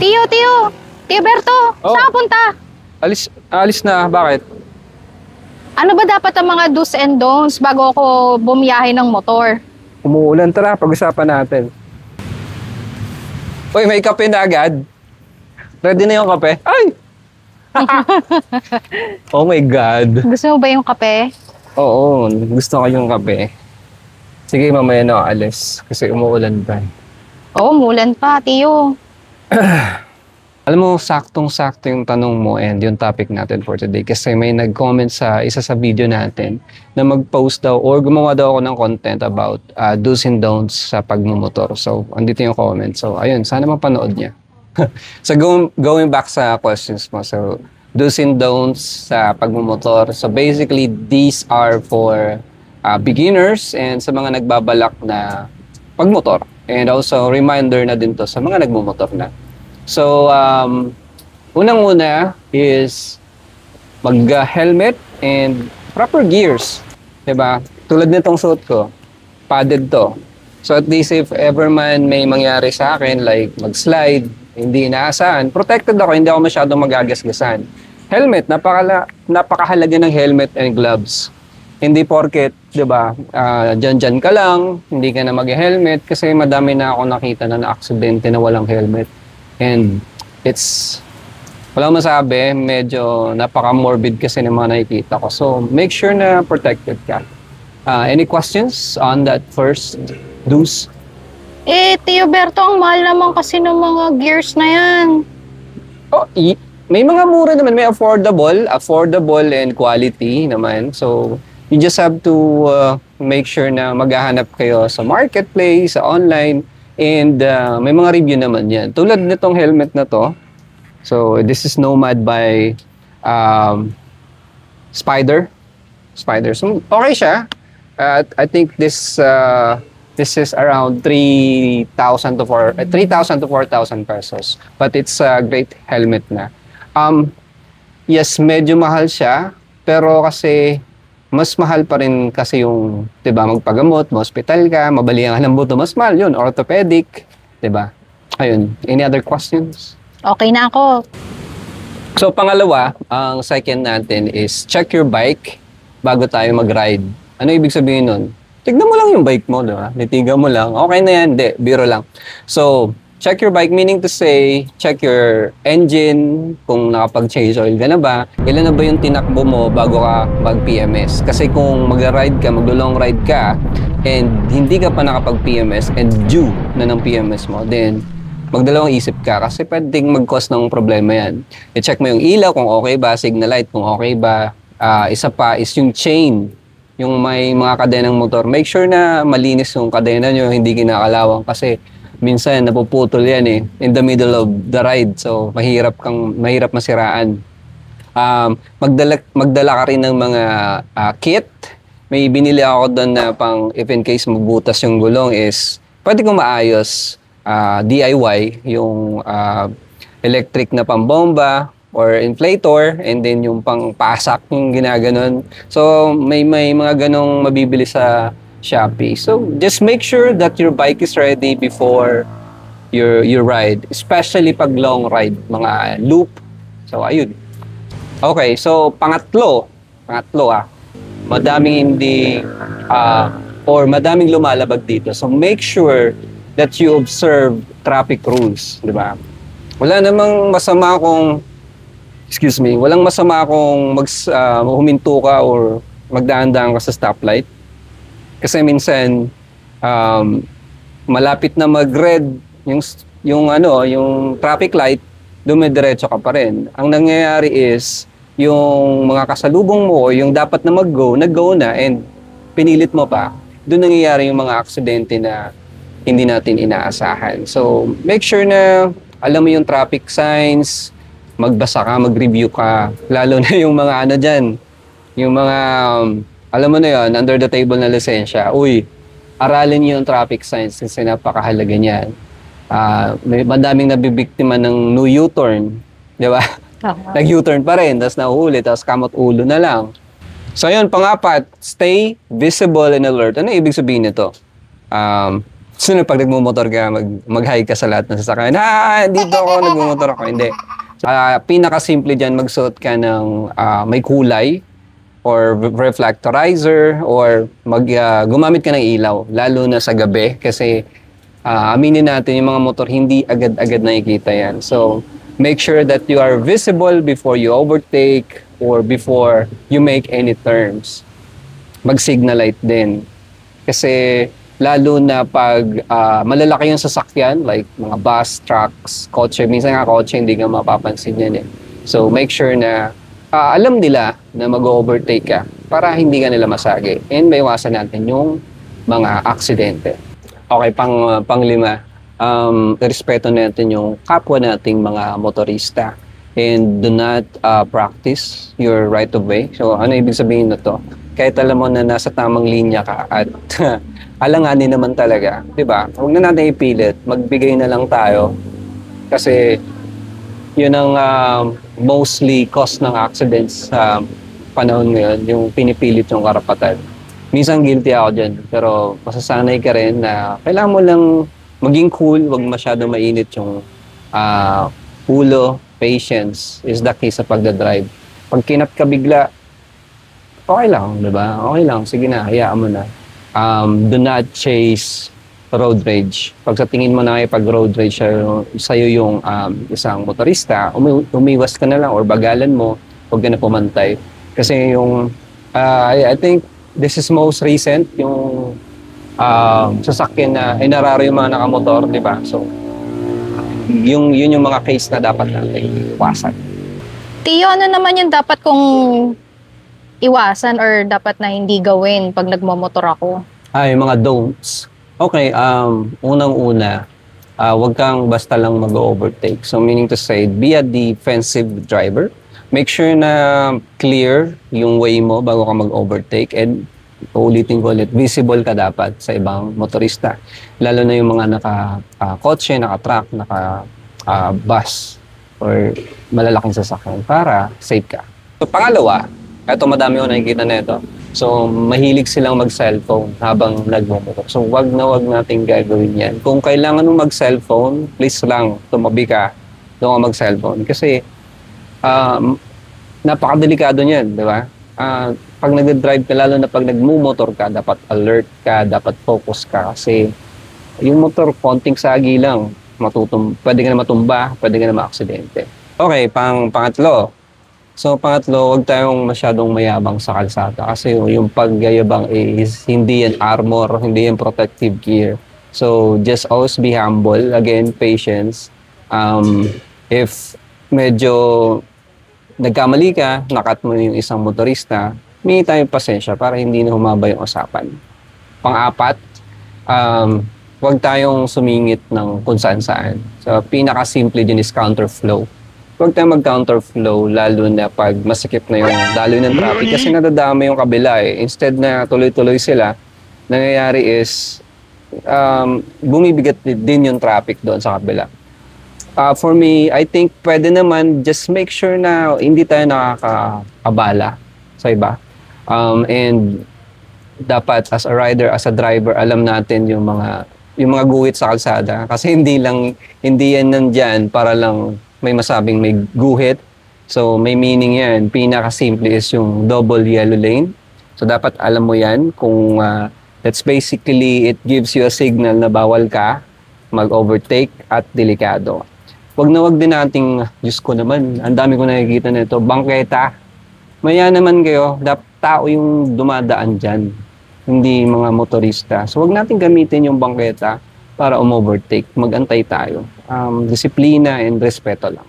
Tio! Tio Berto, Oh. saan ka punta? Alis na. Bakit? Ano ba dapat ang mga do's and don'ts bago ako bumiyahe ng motor? Umuulan. Tara, pag-usapan natin. Uy, may kape na agad. Ready na yung kape? Ay! Oh my God. Gusto mo ba yung kape? Oo, gusto ko yung kape. Sige, mamaya na ako alis. Kasi umuulan pa. Oo, mulan pa, Tio. Alam mo, saktong-sakto yung tanong mo and yung topic natin for today. Kasi may nag-comment sa isa sa video natin na mag-post daw or gumawa daw ako ng content about do's and don'ts sa pagmumotor. So, andito yung comment. So, ayun, sana mapanood niya. So, going back sa questions mo. So, do's and don'ts sa pagmumotor. So, basically, these are for beginners and sa mga nagbabalak na pagmotor. And also, reminder na din to sa mga nagmumotor na. So, unang-una is mag-helmet and proper gears. Diba? Tulad nitong suit ko, padded to. So, at least if ever man may mangyari sa akin, like mag-slide, hindi inaasahan, protected ako, hindi ako masyadong magagasgasan. Helmet, napakahalaga ng helmet and gloves. Hindi porket, diba, dyan ka lang, hindi ka na mag-helmet kasi madami na ako nakita na na-aksidente na walang helmet. And wala masabi, medyo napaka-morbid kasi ng mga nakikita ko. So, make sure na protected ka. Any questions on that first do's? Tio Berto, ang mahal naman kasi ng mga gears na yan. Oh, may mga mura naman, may affordable and quality naman. So, you just have to make sure na maghahanap kayo sa marketplace, sa online, and may mga review naman yan. Tulad nitong helmet na to. So, this is Nomad by Spider. So, okay siya. I think this is around 3,000 to 4,000 pesos. But it's a great helmet na. Yes, medyo mahal siya. Pero kasi mas mahal pa rin kasi yung, 'di ba, magpagamot, ma-hospital ka, mabalian ka ng buto, mas mahal yun, orthopedic, 'di ba? Ayun, any other questions? Okay na ako. So, pangalawa, ang second natin is check your bike bago tayo mag-ride. Ano ibig sabihin nun? Tignan mo lang yung bike mo, 'di ba? Nitigan mo lang. Okay na yan, hindi, biro lang. So, check your bike, meaning to say, check your engine, kung nakapag-change oil ka na ba, ilan na ba yung tinakbo mo bago ka mag-PMS. Kasi kung mag-ride ka, mag-long ride ka, and hindi ka pa nakapag-PMS and due na ng PMS mo, then magdalawang isip ka kasi pwedeng mag-cause ng problema yan. I-check mo yung ilaw kung okay ba, signal light kung okay ba. Isa pa is yung chain, yung may mga kadenang motor. Make sure na malinis yung kadena nyo, hindi kinakalawang kasi minsan napuputol yan in the middle of the ride. So mahirap masiraan. Magdala ka rin ng mga kit. May binili ako doon na pang if in case magbutas yung gulong is pwede kong maayos DIY yung electric na pambomba or inflator and then yung pang pasak yung ginaganon. So may mga ganong mabibili sa Shopee. So, just make sure that your bike is ready before your ride. Especially pag long ride, mga loop. So, ayun. Okay, so pangatlo madaming madaming lumalabag dito. So, make sure that you observe traffic rules, di ba? Walang masama kung huminto ka or magdaan-daan ka sa stoplight. Kasi minsan malapit na mag-red yung traffic light, dumidiretso ka pa rin. Ang nangyayari is yung mga kasalubong mo, yung dapat na nag-go na and pinilit mo pa. Doon nangyayari yung mga aksidente na hindi natin inaasahan. So, make sure na alam mo yung traffic signs, magbasa ka, mag-review ka. Lalo na yung mga yung mga alam mo na yun, under the table na lisensya, aralin niyo yung traffic signs kasi napakahalaga niyan. May madaming nabibiktima ng no U-turn, di ba? Nag-U-turn pa rin, tapos nahuhuli, tapos kamot ulo na lang. So yun, pangapat, stay visible and alert. Ano ibig sabihin nito? So, pag nagmumotor ka, mag-hi ka sa lahat ng sasakyan. Dito ako, nagmumotor ako. Hindi. Pinakasimple dyan, magsuot ka ng may kulay or reflectorizer or gumamit ka ng ilaw, lalo na sa gabi. Kasi aminin natin, yung mga motor, hindi agad-agad nakikita yan. So, make sure that you are visible before you overtake or before you make any turns. Mag-signal light din. Kasi lalo na pag malalaki yung sasakyan, like mga bus, trucks, kotse, minsan nga kotse, hindi ka mapapansin yan eh. So make sure na alam nila na mag-overtake ka para hindi ka nila masagi. And maiwasan natin yung mga aksidente. Okay, panglima, respeto natin yung kapwa nating mga motorista. And do not practice your right of way. So ano ibig sabihin na to? Kahit alam mo na nasa tamang linya ka at alanganin naman talaga, di ba? Huwag na natin ipilit, magbigay na lang tayo. Kasi yun ang mostly cause ng accidents sa panahon ngayon, yung pinipilit yung karapatan. Minsan guilty ako dyan, pero masasanay ka rin na kailangan mo lang maging cool, huwag masyado mainit yung ulo. Patience is the key sa pagdadrive. Pag kinat ka bigla, okay lang, di ba? Okay lang, sige na, hayaan mo na. Do not chase road rage. Pag sa tingin mo na pag road rage sa'yo yung isang motorista, umiwas ka na lang or bagalan mo, huwag ka na pumantay. Kasi yung, I think this is most recent, yung sasakyan na inararo yung mga nakamotor, di ba? So, yun yung mga case na dapat natin iwasan. Tio, ano naman yung dapat kong iwasan or dapat na hindi gawin pag nagmamotor ako? Yung mga don'ts. Okay, unang-una, huwag kang basta lang mag-overtake. So meaning to say, be a defensive driver. Make sure na clear yung way mo bago ka mag-overtake and uulitin ko ulit, visible ka dapat sa ibang motorista. Lalo na yung mga naka-kotse, naka-truck, naka-bus or malalaking sasakyan para safe ka. So pangalawa, ito madami ko nakikita na ito. So mahilig silang mag-cellphone habang nagmumotor. So wag nating gagawin yan. Kung kailangan mo mag-cellphone, please lang tumabi ka, doon ka mag-cellphone. Kasi napakadelikado niyan, di ba? Pag nag-drive ka, lalo na pag nagmumotor ka, dapat alert ka, dapat focus ka kasi yung motor, konting sagi lang, pwede ka na matumba, pwede ka na ma-aksidente. Okay, pangatlo. So, pangatlo, huwag tayong masyadong mayabang sa kalsada kasi yung pagyayabang is hindi yan armor, hindi yan protective gear. So, just always be humble. Again, patience. If medyo nagkamali ka, nakat mo yung isang motorista, may tayong pasensya para hindi na humaba yung usapan. Pang-apat, huwag tayong sumingit ng kung saan-saan. So, pinaka-simple din is counterflow. Huwag tayong mag-counterflow, lalo na pag masikip na yung daloy ng traffic kasi nadadama yung kabila eh. Instead na tuloy-tuloy sila, nangyayari is bumibigat din yung traffic doon sa kabila. For me, I think pwede naman just make sure na hindi tayo nakakabala sa iba. And dapat as a rider, as a driver, alam natin yung mga guhit sa kalsada kasi hindi yan nandyan para lang may masabing may guhit. So may meaning yan. Pinaka-simple is yung double yellow lane. So dapat alam mo yan kung that's basically it gives you a signal na bawal ka mag-overtake at delikado. Wag din nating, Diyos ko naman, ang dami ko nakikita nito, bangketa. Maya naman kayo, tao yung dumadaan dyan, hindi mga motorista. So wag natin gamitin yung bangketa para overtake. Mag-antay tayo. Disiplina and respeto lang.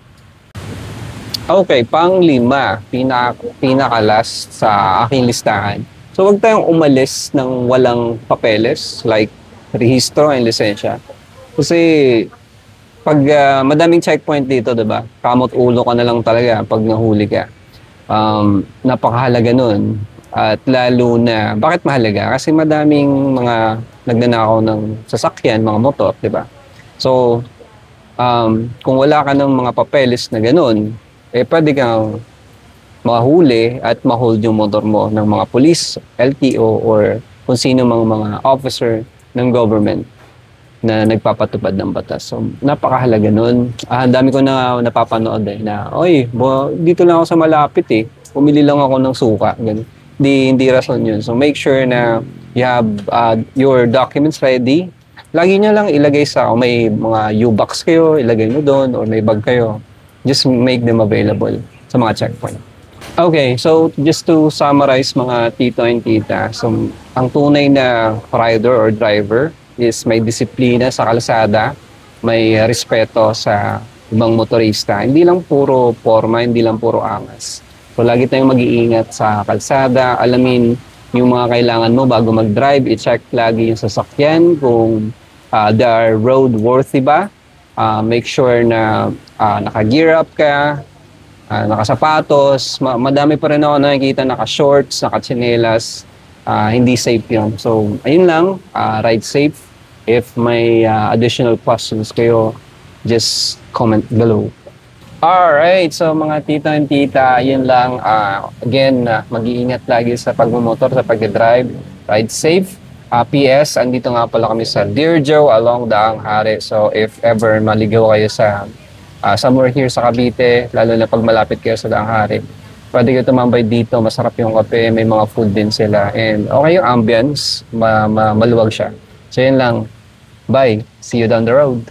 Okay, pang-5, pinaka-last sa aking listahan. So wag tayong umalis ng walang papeles like rehistro and lisensya. Kasi pag madaming checkpoint dito, diba? Kamot ulo ka na lang talaga pag nahuli ka. Napakahalaga nun. At lalo na, bakit mahalaga? Kasi madaming mga nagnanakaw ng sasakyan, mga motor, diba? So, kung wala ka ng mga papeles na ganun, pwede kang mahuli at mahold yung motor mo ng mga police, LTO, or kung sino mga officer ng government. na nagpapatupad ng batas. So, napakahalaga nun. Ang dami ko na napapanood na, oy, dito lang ako sa malapit eh. Pumili lang ako ng suka. Ganun. Hindi rason yun. So, make sure na you have your documents ready. Lagi nyo lang ilagay kung may mga U-box kayo, ilagay nyo doon, or may bag kayo. Just make them available sa mga checkpoint. Okay, so just to summarize mga tito and tita, so ang tunay na rider or driver is may disiplina sa kalsada, may respeto sa ibang motorista. Hindi lang puro forma, hindi lang puro angas. So lagi tayong mag-iingat sa kalsada, alamin yung mga kailangan mo bago mag-drive, i-check lagi yung sasakyan kung they are roadworthy ba. Make sure na naka-gear up ka, nakasapatos, madami pa rin ako nakikita naka-shorts, naka-chinelas, hindi safe yun. So, ayun lang, ride safe. If may additional questions kayo, just comment below. Alright, so mga tito and tita, yun lang. Again, mag-iingat lagi sa pagmumotor, sa pag-drive, ride safe. PS, andito nga pala kami sa Dear Joe along Daang Hari. So, if ever maligaw kayo sa somewhere here sa Cavite, lalo na pag malapit kayo sa Daang Hari, pwede kayo tumambay dito, masarap yung kape, may mga food din sila, and okay yung ambience, maluwag siya. So yun lang, bye, see you down the road.